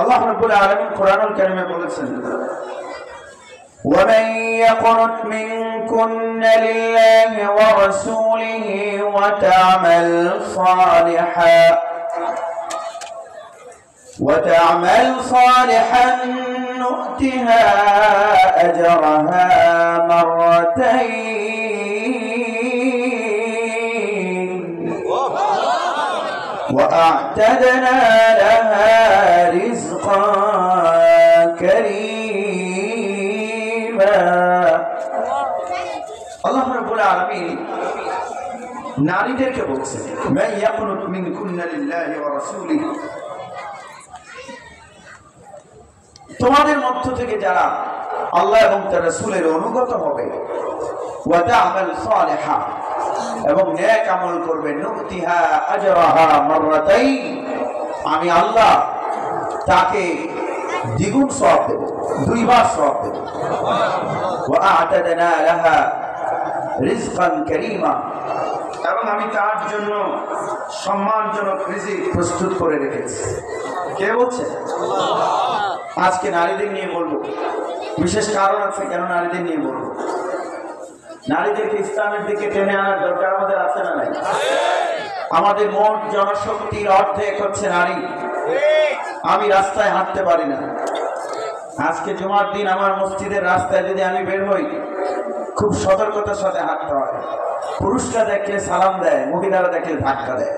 আল্লাহ রাব্বুল আলামিন কোরআনুল কারীমে বলেছেন, ومن يقنت منكن لله ورسوله وتعمل صالحا نؤتها أجرها مرتين وأعتدنا لها رزقا كريما। আল্লাহ রাব্বুল আলামিন নারীদেরকে বলছেন, মান ইয়াকুনুত মিনকুন্না লিল্লাহি ওয়া রাসূলিহি, তোমাদের মধ্য থেকে যারা আল্লাহ এবং তার রাসূলের অনুগত হবে, ওয়া তা'মাল সালিহা, এবং নেক আমল করবে, নুতিহা আজরাহা মাররাতাইন, আমি আল্লাহ তাকে দ্বিগুণ সওয়াব দেব, দুইবার সওয়াব দেব। ওয়া আ'তাদনা লাহা রিজকান কারীমা, এবং আমি তার জন্য সম্মানজনক রিজিক প্রস্তুত করে রেখেছি। কে বলছে? আজকে নারীদের নিয়ে বলবো, বিশেষ কারণ আছে কেন নারীদের নিয়ে বলবো। নারীদেরকে ইসলামের দিকে টেনে আনার দরকার আমাদের আছে না নাই? আমাদের মোট জনশক্তির অর্ধেক হচ্ছে নারী। আমি রাস্তায় হাঁটতে পারি না। আজকে জুমার দিন আমার মসজিদের রাস্তায় যদি আমি বের হই, খুব সতর্কতার সাথে হাঁটতে হয়। পুরুষরা দেখলে সালাম দেয়, মহিলারা দেখলে ধাক্কা দেয়।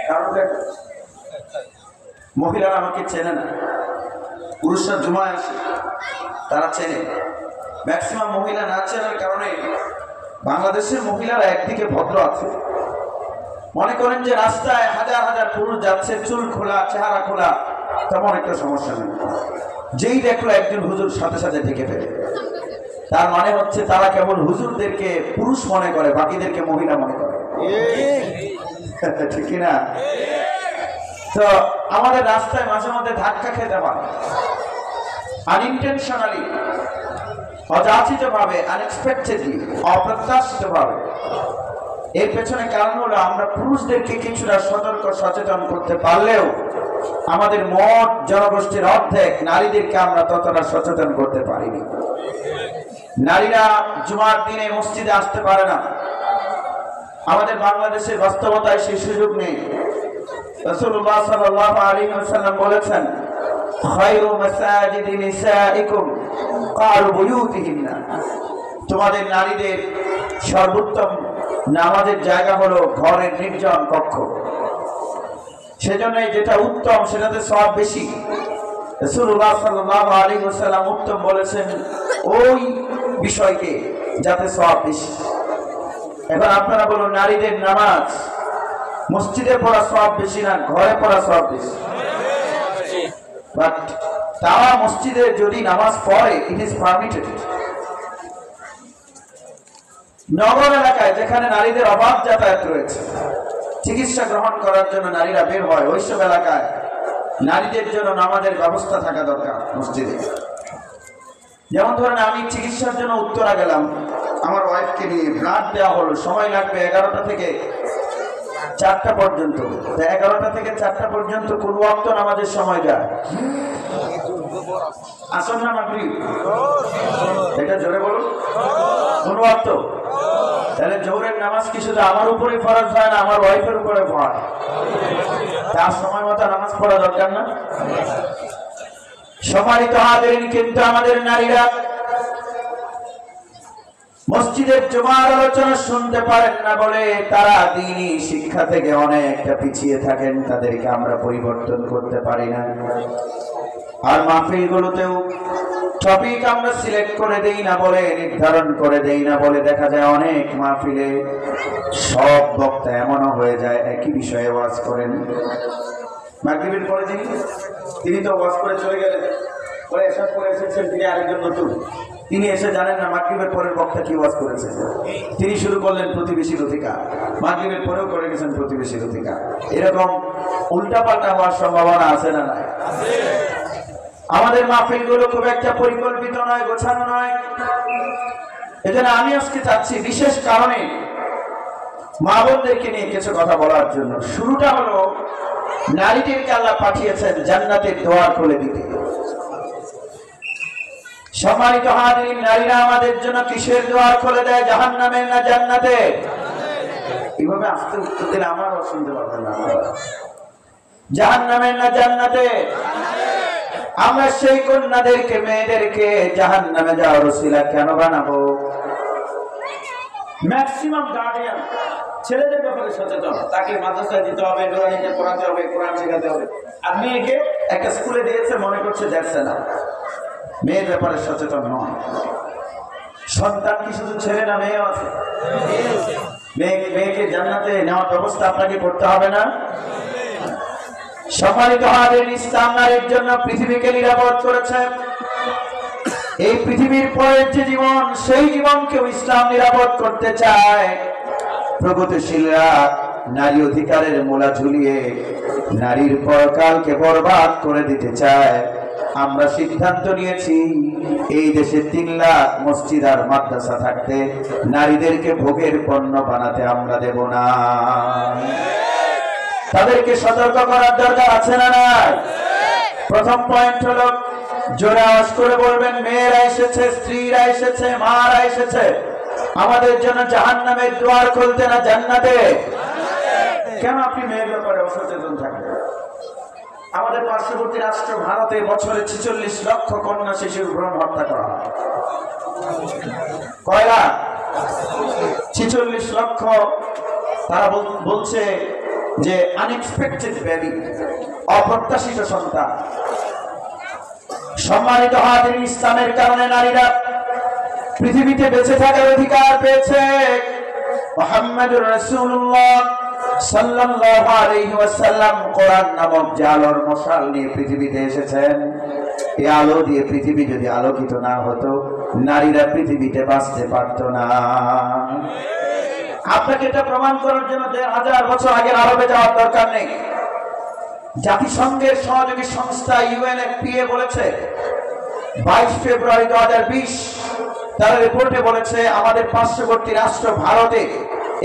কারণ মহিলারা আমাকে চেনে না, পুরুষরা জুমায় আসে তারা চেনে। ম্যাক্সিমাম মহিলা না চেনার কারণে বাংলাদেশের মহিলারা একদিকে ভদ্র আছে, মনে করেন যে রাস্তায় হাজার হাজার পুরুষ যাচ্ছে, চুল খোলা, চেহারা খোলা, তেমন একটা সমস্যা নেই। যেই দেখলো একজন হুজুর, সাথে সাথে ঢেকে ফেলে। তার মানে হচ্ছে তারা কেবল হুজুরদেরকে পুরুষ মনে করে, বাকিদেরকে মহিলা মনে করে। ঠিক না? তো আমাদের রাস্তায় মাঝে মধ্যে ধাক্কা খেতে পারে, আনইনটেনশনালি, অযাচিত ভাবে, আনএক্সপেক্টেডলি, অপ্রত্যাশিত ভাবে। এর পেছনে কারণ হলো আমরা পুরুষদেরকে কিছুটা সতর্ক সচেতন করতে পারলেও আমাদের মোট জনগোষ্ঠীর অর্ধেক নারীদেরকে আমরা ততটা সচেতন করতে পারিনি। নারীরা জুমার দিনে মসজিদে আসতে পারে না। আমাদের বাংলাদেশের বাস্তবতায় সেই সুযোগ নেই। রাসূলুল্লাহ সাল্লাল্লাহু আলাইহি ওয়াসাল্লাম বলেছেন, খায়রু মাসাজিদি নিসাইকুম ক্বারু বুয়ুতিহিন্না, তোমাদের নারীদের সর্বোত্তম নামাজের জায়গা হলো ঘরের নির্জন কক্ষ। সেজন্য যেটা উত্তম সেটাতে সওয়াব বেশি। রাসূলুল্লাহ সাল্লাল্লাহু আলাইহি ওয়াসাল্লাম উত্তম বলেছেন ওই বিষয়কে যাতে সওয়াব বেশি। এখন আপনারা বলুন, নারীদের নামাজ মসজিদে পড়া সওয়াব বেশি না ঘরে পড়া সওয়াব বেশি? বাট তারা মসজিদে যদি নামাজ পড়ে, ইট ইজ পারমিটেড। নগর এলাকায় যেখানে নারীদের অবাধ যাতায়াত রয়েছে, চিকিৎসা গ্রহণ করার জন্য নারীরা বের হয়, ওইসব এলাকায় নারীদের জন্য নামাজের ব্যবস্থা থাকা দরকার মসজিদে। যেমন ধরেন আমি চিকিৎসার জন্য উত্তরা গেলাম, আমার ওয়াইফকে নিয়ে, ব্লাড দেওয়া হলো, সময় লাগবে 11টা থেকে 4টা পর্যন্ত। 11টা থেকে 4টা পর্যন্ত কোন ওয়াক্ত নামাজের সময় যায়? আসর না মাগরিব? এটা জোরে বলুন, কোন ওয়াক্ত? তাহলে জোহরের নামাজ কি শুধু আমার উপরে ফরজ হয় না, আমার ওয়াইফের উপরে ফরজ? তার সময় মতো নামাজ পড়া দরকার না? সম্মানিত হাজিরিন, কিন্তু আমাদের নারীরা মসজিদের জুমার আলোচনা শুনতে পারেন না বলে তারা দ্বীনি শিক্ষা থেকে অনেকটা পিছিয়ে থাকেন। তাদেরকে আমরা পরিবর্তন করতে পারি না। আর মাহফিলগুলোতেও টপিক আমরা সিলেক্ট করে দেই না বলে, নির্ধারণ করে দেই না বলে দেখা যায় অনেক মাহফিলে সব বক্তা এমনও হয়ে যায় একই বিষয়ে ওয়াজ করেন। মাগরিবের পরে তিনি তো ওয়াজ করে চলে গেলেন, পরে এসব করে এসেছেন তিনি আরেকজন নতুন, তিনি এসে জানেন না মাগরিবের পরের বক্তা কি ওয়াজ করেছে। তিনি শুরু করলেন প্রতিবেশীর অধিকার, মাগরিবের পরেও করে গেছেন প্রতিবেশীর অধিকার। এরকম উল্টাপাল্টা হওয়ার সম্ভাবনা আছে না নাই? আমাদের মাহফিলগুলো খুব একটা পরিকল্পিত নয়, গোছানো নয়। এজন্য আমি আজকে চাচ্ছি বিশেষ কারণে মা বোনদেরকে নিয়ে কিছু কথা বলার জন্য। শুরুটা হলো নারীদেরকে আল্লাহ পাঠিয়েছেন জান্নাতের দোয়ার খুলে দিতে। সম্মানিত হাজিরিন, নারীরা আমাদের জন্য কিসের দোয়ার খুলে দেয়? জাহান্নামের না জান্নাতের? এইভাবে আস্তে উত্তর দিলে আমারও শুনতে পারবেন না। জাহান্নামের না জান্নাতের? আমরা সেই কন্যাদেরকে, মেয়েদেরকে জাহান্নামে যাওয়ার ওসিলা কেন বানাবো? ম্যাক্সিমাম গার্ডিয়ান ছেলেদের ব্যাপারে সচেতন, তাকে মাদ্রাসায় দিতে হবে, নুরানিতে পড়াতে হবে, কোরআন শেখাতে হবে। আর মেয়েকে একটা স্কুলে দিয়েছে, মনে করছে দেখছে না, মেয়ের ব্যাপারে সচেতন নয়। সন্তান কি শুধু ছেলে না মেয়েও আছে? মেয়েকে জান্নাতে নেওয়ার ব্যবস্থা আপনাকে করতে হবে না? সম্মানিত হাজিরিন, ইসলাম নারীর জন্য পৃথিবীকে নিরাপদ করেছে। এই পৃথিবীর পরের যে জীবন, সেই জীবনকেও ইসলাম নিরাপদ করতে চায়। প্রগতিশীলরা নারী অধিকারের মোলা ঝুলিয়ে নারীর পরকালকে বরবাদ করে দিতে চায়। আমরা সিদ্ধান্ত নিয়েছি, এই দেশে 3 লাখ মসজিদ আর মাদ্রাসা থাকতে নারীদেরকে ভোগের পণ্য বানাতে আমরা দেব না। তাদেরকে সতর্ক করার দরকার আছে না নাই? প্রথম পয়েন্ট হলো, জোরে আওয়াজ করে বলবেন, মেয়েরা এসেছে, স্ত্রীরা এসেছে, মারা এসেছে আমাদের জন্য জাহান্নামের দুয়ার খুলতে না জান্নাতে। কেন আপনি মেয়ের ব্যাপারে অসচেতন থাকবেন? আমাদের পার্শ্ববর্তী রাষ্ট্র ভারতে বছরে 46 লক্ষ কন্যা শিশুর ভ্রূণ হত্যা করা হয়। কয় লাখ? 46 লক্ষ। তারা বলছে যে আনএক্সপেক্টেড বেবি, অপ্রত্যাশিত সন্তান। সম্মানিত হাজিরিন, ইসলামের কারণে নারীরা পৃথিবীতে বেঁচে থাকার অধিকার পেয়েছে। মুহাম্মদুর রাসূলুল্লাহ সাল্লাল্লাহু আলাইহি ওয়াসাল্লাম কোরআন নামক যে আলোর মশাল নিয়ে পৃথিবীতে এসেছেন। এই আলো দিয়ে পৃথিবী যদি আলোকিত না হতো, নারীরা পৃথিবীতে বাঁচতে পারত না। আপনাকে এটা প্রমাণ করার জন্য 1000 বছর আগে আরবে যাওয়ার দরকার নেই। জাতিসংঘের সহযোগী সংস্থা ইউএনএফপিএ বলেছে 22 ফেব্রুয়ারি 2020 তারা রিপোর্টে বলেছে, আমাদের পার্শ্ববর্তী রাষ্ট্র ভারতে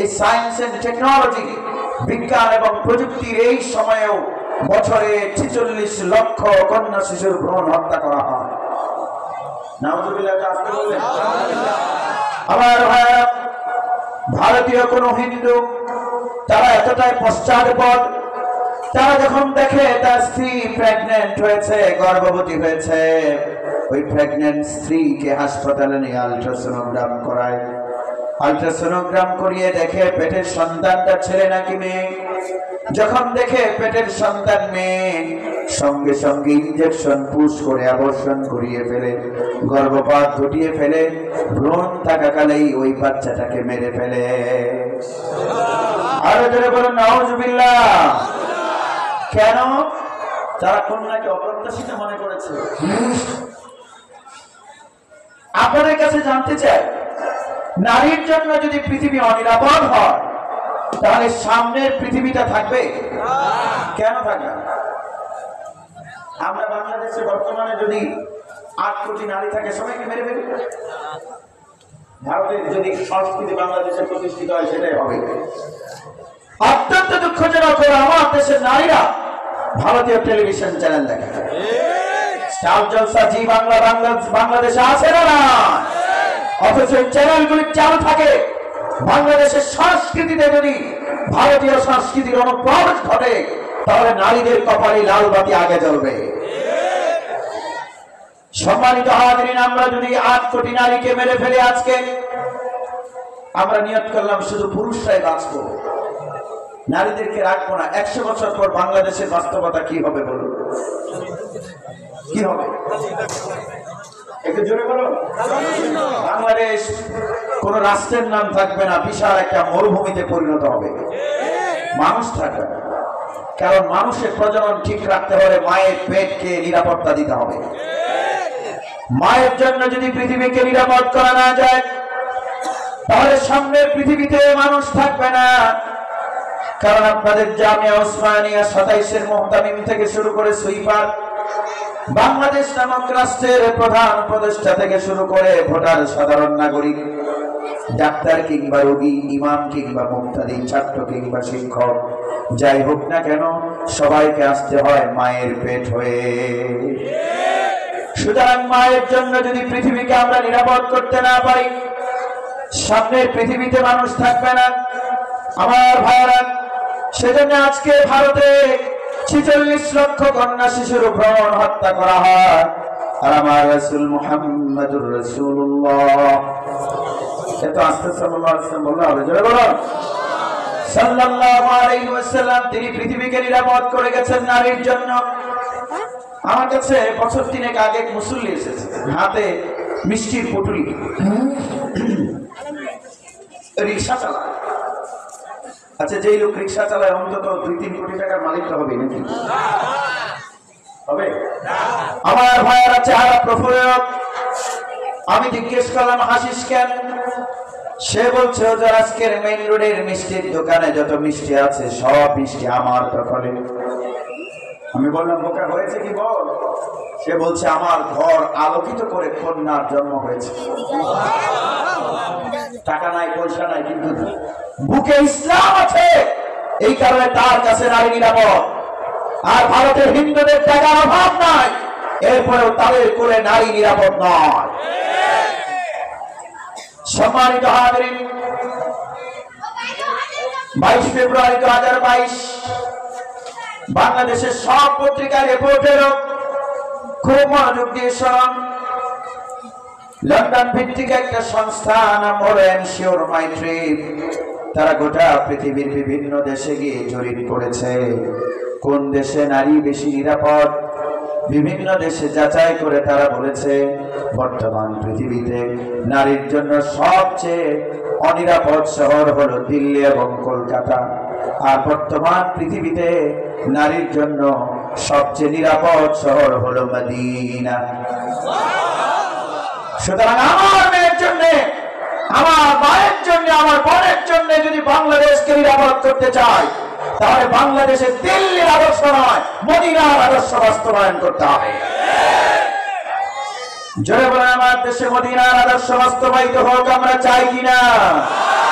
এই সায়েন্স এন্ড টেকনোলজি, বিজ্ঞান এবং প্রযুক্তির এই সময়েও বছরে 46 লক্ষ কন্যা শিশুর ভ্রূণ হত্যা করা হয়। নাউযুবিল্লাহ। আসতে বললেন আমার ভাইরা, ভারতীয় কোন হিন্দু তারা এতটাই পশ্চাৎপদ, তারা যখন দেখে তার স্ত্রী প্রেগন্যান্ট হয়েছে, গর্ভবতী হয়েছে, ওই প্রেগন্যান্ট স্ত্রীকে হাসপাতালে নিয়ে আল্ট্রাসোনোগ্রাম করায়। আল্ট্রাসোনোগ্রাম করিয়ে দেখে পেটের সন্তানটা ছেলে নাকি মেয়ে। যখন দেখে পেটের সন্তান মেয়ে, সঙ্গে সঙ্গে ইনজেকশন পুশ করে আবর্ষণ করিয়ে ফেলে, গর্ভপাত ঘটিয়ে ফেলে, ভ্রূণ থাকাকালেই ওই বাচ্চাটাকে মেরে ফেলে। আরো জোরে বলুন নাউযুবিল্লাহ। কেন? তারা কন্যাকে অপ্রত্যাশিত মনে করেছে। আপনাদের কাছে জানতে চাই, নারীর জন্য যদি পৃথিবী অনিরাপদ হয়, তাহলে সামনের পৃথিবীটা থাকবে? কেন থাকবে? আমরা বাংলাদেশে বর্তমানে যদি 8 কোটি নারী থাকে, সবাইকে মেরে ফেলি। ভারতের যদি সংস্কৃতি বাংলাদেশে প্রতিষ্ঠিত হয়, সেটাই হবে। অত্যন্ত দুঃখজনক হলো, আমার দেশের নারীরা ভারতীয় টেলিভিশন চ্যানেল দেখে। স্টার জলসা, জি বাংলা বাংলাদেশে আছে না? অথচ চ্যানেলগুলি চালু থাকে। বাংলাদেশের সংস্কৃতিতে যদি ভারতীয় সংস্কৃতির অনুপ্রবেশ ঘটে, তাহলে নারীদের কপালে লাল বাতি আগে জ্বলবে। সম্মানিত হাজিরিন, আমরা যদি 8 কোটি নারীকে মেরে ফেলে আজকে, আমরা নিয়ত করলাম শুধু পুরুষরাই বাঁচবো, নারীদেরকে রাখবো না। 100 বছর পর বাংলাদেশের বাস্তবতা কি হবে বলুন? কি হবে? একটু জোরে বলো। বাংলাদেশ কোন রাষ্ট্রের নাম থাকবে না, বিশাল একটা মরুভূমিতে পরিণত হবে। মানুষ থাকবে না, কারণ মানুষের প্রজনন ঠিক রাখতে হলে মায়ের পেটকে নিরাপত্তা দিতে হবে। মায়ের জন্য যদি পৃথিবীকে নিরাপদ করা না যায়, তাহলে সামনের পৃথিবীতে মানুষ থাকবে না। কারণ আপনাদের জামিয়া ওসমানিয়া 27 মুহতামিম থেকে শুরু করে সুইপার, বাংলাদেশ নামক রাষ্ট্রের প্রধান উপদেষ্টা থেকে শুরু করে ভোটার সাধারণ নাগরিক, ডাক্তার কিংবা রোগী, ইমাম কিংবা মুক্তাদি, ছাত্র কিংবা শিক্ষক, যাই হোক না কেন সবাইকে আসতে হয় মায়ের পেট হয়ে। সুতরাং মায়ের জন্য যদি পৃথিবীকে আমরা নিরাপদ করতে না পারি, সামনের পৃথিবীতে মানুষ থাকবে না আমার ভাইরা। সেজন্য আজকে ভারতে ৪৬ লক্ষ কন্যা শিশুর ভ্রূণ হত্যা করা হয়। আর আমার রাসূল মুহাম্মদুর রাসূলুল্লাহ, এত আস্তে সাল্লাল্লাহু আলাইহি ওয়াসাল্লাম বললে হবে, জোরে বলুন সাল্লাল্লাহু আলাইহি ওয়াসাল্লাম। তিনি পৃথিবীকে নিরাপদ করে গেছেন নারীর জন্য। আমার কাছে বছর ৩ আগে এক মুসল্লি এসেছে, হাতে মিষ্টির পুটুলি, রিক্সা চালায়। আচ্ছা, যেই লোক রিক্সা চালায় অন্তত ২-৩ কোটি টাকার মালিক তো হবে নাকি? হবে? আমার ভাইয়েরা চেহারা প্রফুল্ল। আমি জিজ্ঞেস করলাম হাসিস কেন? সে বলছে ওদের আজকের মেইন রোডের মিষ্টির দোকানে যত মিষ্টি আছে সব মিষ্টি আমার দখলে। আমি বললাম বোকা হয়েছে কি বল? সে বলছে আমার ঘর আলোকিত করে কন্যার জন্ম হয়েছে। টাকা নাই, পয়সা নাই, কিন্তু বুকে ইসলাম আছে, এই কারণে তার কাছে নারী নিরাপদ। আর ভারতের হিন্দুদের টাকার অভাব নাই, এরপরেও তাদের কোলে নারী নিরাপদ নয়। সম্মানিত হাজিরিন, 22 ফেব্রুয়ারি 2022 বাংলাদেশের সব পত্রিকার রিপোর্টেরও খুব মনোযোগ দিয়ে শোন। লন্ডন ভিত্তিক একটা সংস্থা নাম হলো এনশিওর মাই ট্রিপ। তারা গোটা পৃথিবীর বিভিন্ন দেশে গিয়ে জরিপ করেছে কোন দেশে নারী বেশি নিরাপদ। বিভিন্ন দেশে যাচাই করে তারা বলেছে বর্তমান পৃথিবীতে নারীর জন্য সবচেয়ে অনিরাপদ শহর হলো দিল্লি এবং কলকাতা। আর বর্তমান পৃথিবীতে নারীর জন্য সবচেয়ে নিরাপদ শহর হলো মদিনা। সুতরাং আমার মেয়ের জন্য, আমার মায়ের জন্য, আমার বোনের জন্য যদি বাংলাদেশকে নিরাপদ করতে চাই, তাহলে বাংলাদেশের দিল্লির আদর্শ নয়, মদিনার আদর্শ বাস্তবায়ন করতে হবে। জোরে বলেন আমার দেশে মদিনার আদর্শ বাস্তবায়িত হোক আমরা চাই কিনা?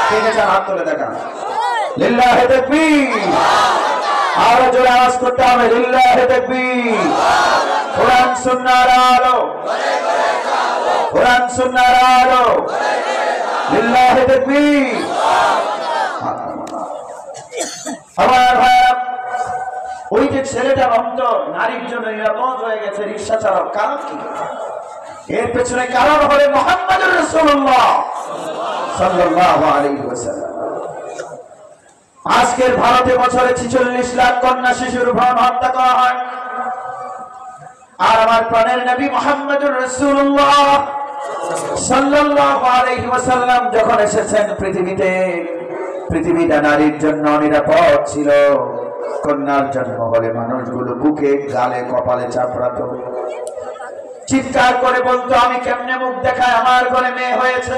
কে কে চান হাত তুলে দেখান। লিল্লাহি তাকবীর। আরো জোরে আওয়াজ করতে হবে, লিল্লাহি তাকবীর। কোরআন সুন্নাহর আলো, কোরআন সুন্নাহর আলো, লিল্লাহি তাকবীর। আমার ভাইরা, ওই যে ছেলেটার অন্তর নারীর জন্য নিরাপদ হয়ে গেছে, রিক্সা চালাও, কারণ কি? এর পেছনে কারণ হলো মুহাম্মদুর রাসূলুল্লাহ সাল্লাল্লাহু আলাইহি ওয়াসাল্লাম। আজকের ভারতে বছরে ৪৬ লাখ কন্যা শিশুর ভ্রূণ হত্যা করা হয়। আর আমার প্রাণের নবী মুহাম্মদুর রাসূলুল্লাহ সাল্লাল্লাহু আলাইহি ওয়াসাল্লাম যখন এসেছেন পৃথিবীতে, পৃথিবীটা নারীর জন্য নিরাপদ ছিল। কন্যার জন্ম হলে মানুষগুলো বুকে, গালে, কপালে চাপড়াতো, চিৎকার করে বলতো আমি কেমনে মুখ দেখায়, আমার ঘরে মেয়ে হয়েছে,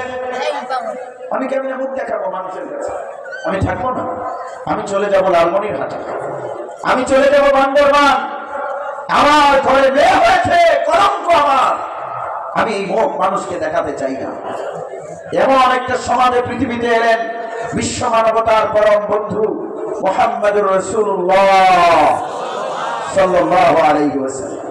আমি কেমনে মুখ দেখাবো মানুষের কাছে? আমি থাকবো না, আমি চলে যাব লালমনিরহাট, আমি চলে যাব বান্দরবান, আমার ঘরে মেয়ে হয়েছে, কলঙ্ক আমার, আমি এই মুখ মানুষকে দেখাতে চাই না। এমন একটা সমাজে পৃথিবীতে এলেন বিশ্ব মানবতার পরম বন্ধু মুহাম্মদুর রাসূলুল্লাহ সাল্লাল্লাহু আলাইহি ওয়াসাল্লাম।